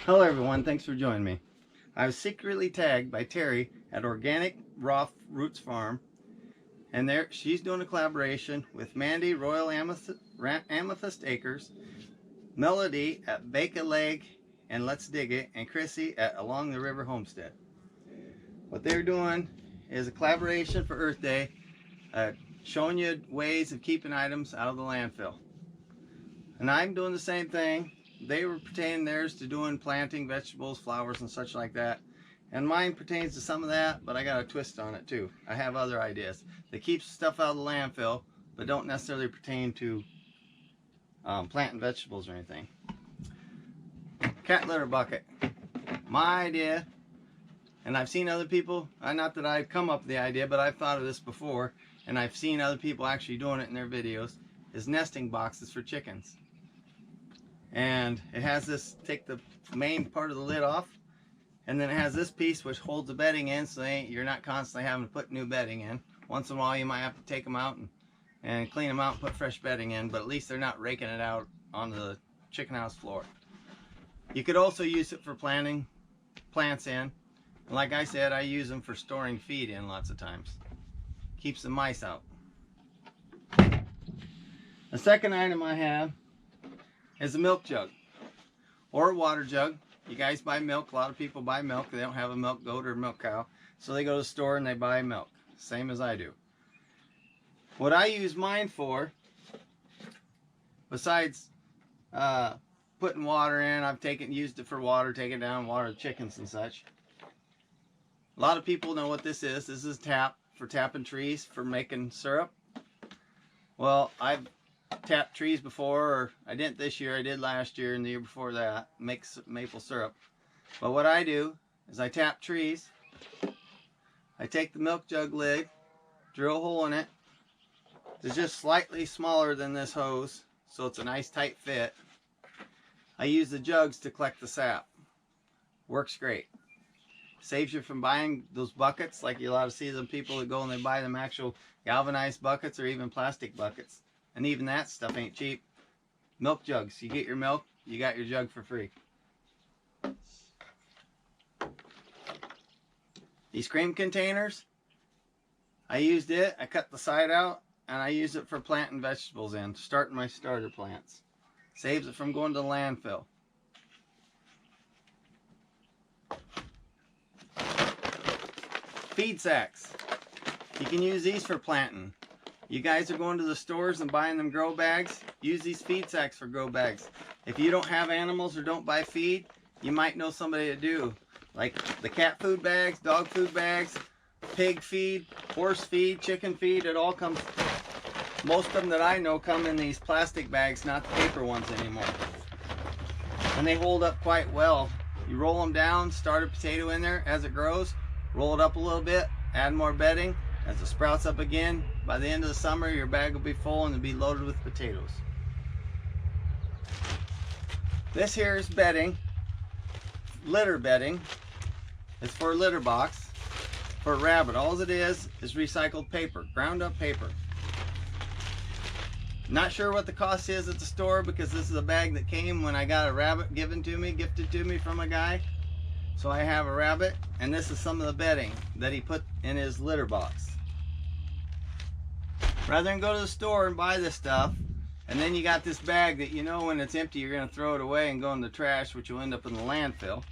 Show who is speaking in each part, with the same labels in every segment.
Speaker 1: Hello everyone, thanks for joining me. I was secretly tagged by Terry at Organic Raw Roots Farm, and she's doing a collaboration with Mandy Royal Amethyst Acres, Melody at Bake a Leg and Let's Dig It, and Chrissy at Along the River Homestead. What they're doing is a collaboration for Earth Day, showing you ways of keeping items out of the landfill. And I'm doing the same thing. They were pertaining theirs to doing planting vegetables, flowers, and such like that. And mine pertains to some of that, but I got a twist on it too. I have other ideas that keep stuff out of the landfill, but don't necessarily pertain to planting vegetables or anything. Cat litter bucket. My idea, and I've seen other people, not that I've come up with the idea, but I've thought of this before, and I've seen other people actually doing it in their videos, is nesting boxes for chickens. And it has this, take the main part of the lid off, and then it has this piece which holds the bedding in, so you're not constantly having to put new bedding in. Once in a while you might have to take them out and clean them out and put fresh bedding in, but at least they're not raking it out on the chicken house floor. You could also use it for planting plants in. And like I said, I use them for storing feed in lots of times. Keeps the mice out. The second item I have is a milk jug or a water jug. You guys buy milk. A lot of people buy milk. They don't have a milk goat or a milk cow, so they go to the store and they buy milk, same as I do. What I use mine for, besides putting water in, I've used it for water, taking down water the chickens and such. A lot of people know what this is. This is tap for tapping trees for making syrup. Well, I've tapped trees before, or I didn't this year, I did last year and the year before that, makes maple syrup. But what I do is I tap trees, I take the milk jug lid, drill a hole in it. It's just slightly smaller than this hose, so it's a nice tight fit. I use the jugs to collect the sap. Works great. Saves you from buying those buckets, like you a lot of see them people that go and they buy them actual galvanized buckets or even plastic buckets. And even that stuff ain't cheap. Milk jugs. You get your milk, you got your jug for free. These cream containers, I used it, I cut the side out, and I use it for planting vegetables in, starting my starter plants. Saves it from going to the landfill. Feed sacks. You can use these for planting. You guys are going to the stores and buying them grow bags. Use these feed sacks for grow bags. If you don't have animals or don't buy feed, you might know somebody that do. Like the cat food bags, dog food bags, pig feed, horse feed, chicken feed. It all comes, most of them that I know come in these plastic bags, not the paper ones anymore. And they hold up quite well. You roll them down, start a potato in there as it grows, roll it up a little bit, add more bedding. As it sprouts up again, by the end of the summer, your bag will be full and it'll be loaded with potatoes. This here is bedding, litter bedding. It's for a litter box for a rabbit. All it is recycled paper, ground up paper. Not sure what the cost is at the store because this is a bag that came when I got a rabbit gifted to me from a guy. So I have a rabbit, and this is some of the bedding that he put in his litter box. Rather than go to the store and buy this stuff, and then you got this bag that you know when it's empty you're going to throw it away and go in the trash, which will end up in the landfill.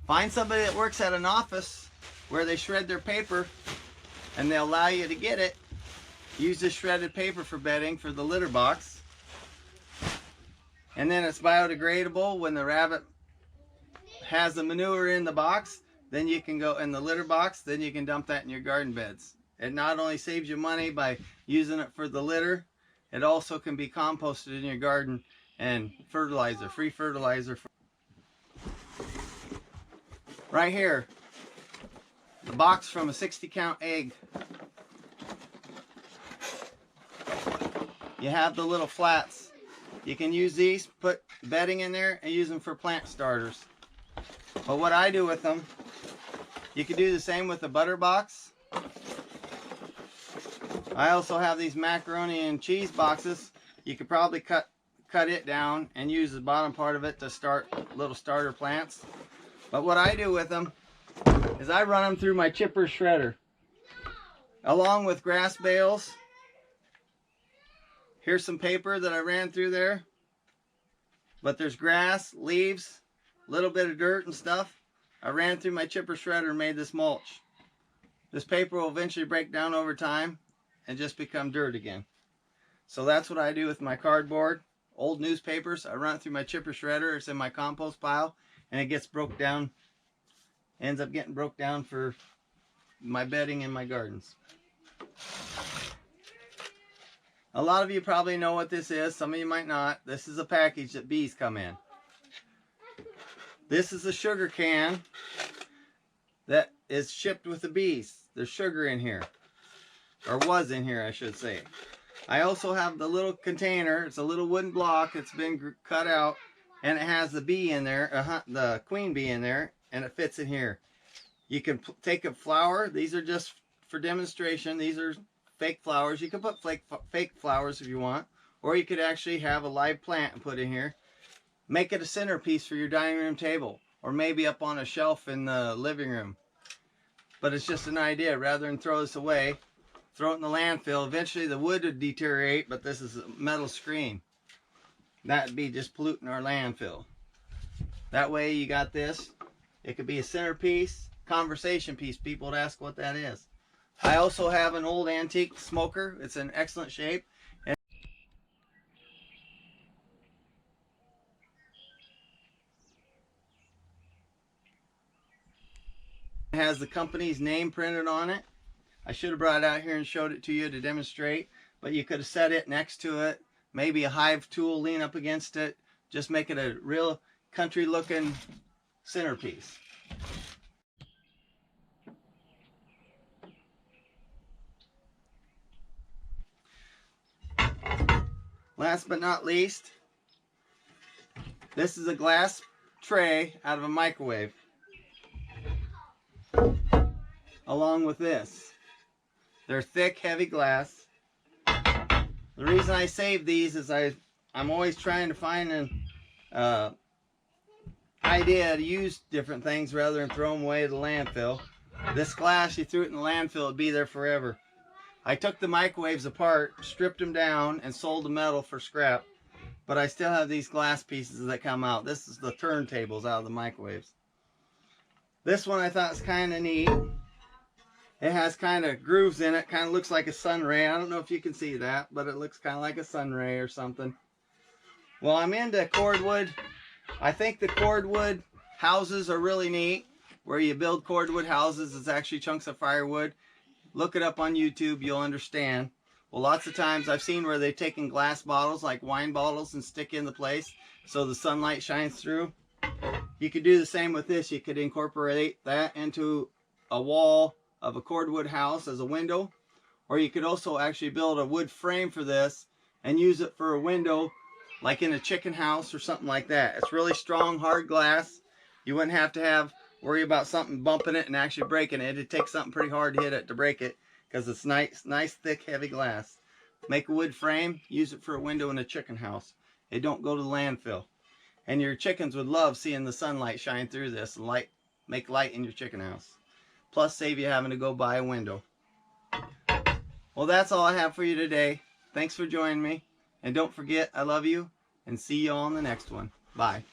Speaker 1: Find somebody that works at an office where they shred their paper and they'll allow you to get it. Use this shredded paper for bedding for the litter box. And then it's biodegradable. When the rabbit has the manure in the box, then you can go in the litter box, then you can dump that in your garden beds. It not only saves you money by using it for the litter, it also can be composted in your garden and fertilizer, free fertilizer. Right here, the box from a 60 count egg. You have the little flats. You can use these, put bedding in there and use them for plant starters. But what I do with them, you can do the same with the butter box. I also have these macaroni and cheese boxes. You could probably cut cut it down and use the bottom part of it to start little starter plants. But what I do with them is I run them through my chipper shredder along with grass bales. Here's some paper that I ran through there, but there's grass, leaves, a little bit of dirt and stuff. I ran through my chipper shredder and made this mulch. This paper will eventually break down over time and just become dirt again. So that's what I do with my cardboard. Old newspapers, I run it through my chipper shredder. It's in my compost pile, and it gets broke down, ends up getting broke down for my bedding in my gardens. A lot of you probably know what this is. Some of you might not. This is a package that bees come in. This is a sugar can that is shipped with the bees. There's sugar in here, or was in here, I should say. I also have the little container. It's a little wooden block. It's been cut out, and it has the bee in there, the queen bee in there, and it fits in here. You can take a flower. These are just for demonstration. These are fake flowers. You can put fake flowers if you want, or you could actually have a live plant and put in here. Make it a centerpiece for your dining room table, or maybe up on a shelf in the living room. But it's just an idea. Rather than throw this away, throw it in the landfill. Eventually the wood would deteriorate, but this is a metal screen. That would be just polluting our landfill. That way you got this. It could be a centerpiece, conversation piece. People would ask what that is. I also have an old antique smoker. It's in excellent shape. It has the company's name printed on it. I should have brought it out here and showed it to you to demonstrate, but you could have set it next to it. Maybe a hive tool lean up against it. Just make it a real country looking centerpiece. Last but not least, this is a glass tray out of a microwave. Along with this. They're thick, heavy glass. The reason I save these is I'm always trying to find an idea to use different things rather than throw them away to the landfill. This glass, you threw it in the landfill, it'd be there forever. I took the microwaves apart, stripped them down, and sold the metal for scrap. But I still have these glass pieces that come out. This is the turntables out of the microwaves. This one I thought was kind of neat. It has kind of grooves in it. Kind of looks like a sun ray. I don't know if you can see that, but it looks kind of like a sun ray or something. Well, I'm into cordwood. I think the cordwood houses are really neat. Where you build cordwood houses, it's actually chunks of firewood. Look it up on YouTube, you'll understand. Well, lots of times I've seen where they've taken glass bottles, like wine bottles, and stick in the place so the sunlight shines through. You could do the same with this. You could incorporate that into a wall of a cordwood house as a window, or you could also actually build a wood frame for this and use it for a window, like in a chicken house or something like that. It's really strong, hard glass. You wouldn't have to worry about something bumping it and actually breaking it. It'd take something pretty hard to hit it to break it, because it's nice, thick, heavy glass. Make a wood frame, use it for a window in a chicken house. It don't go to the landfill. And your chickens would love seeing the sunlight shine through this and make light in your chicken house. Plus save you having to go buy a window. Well, that's all I have for you today. Thanks for joining me. And don't forget, I love you, and see you all on the next one. Bye.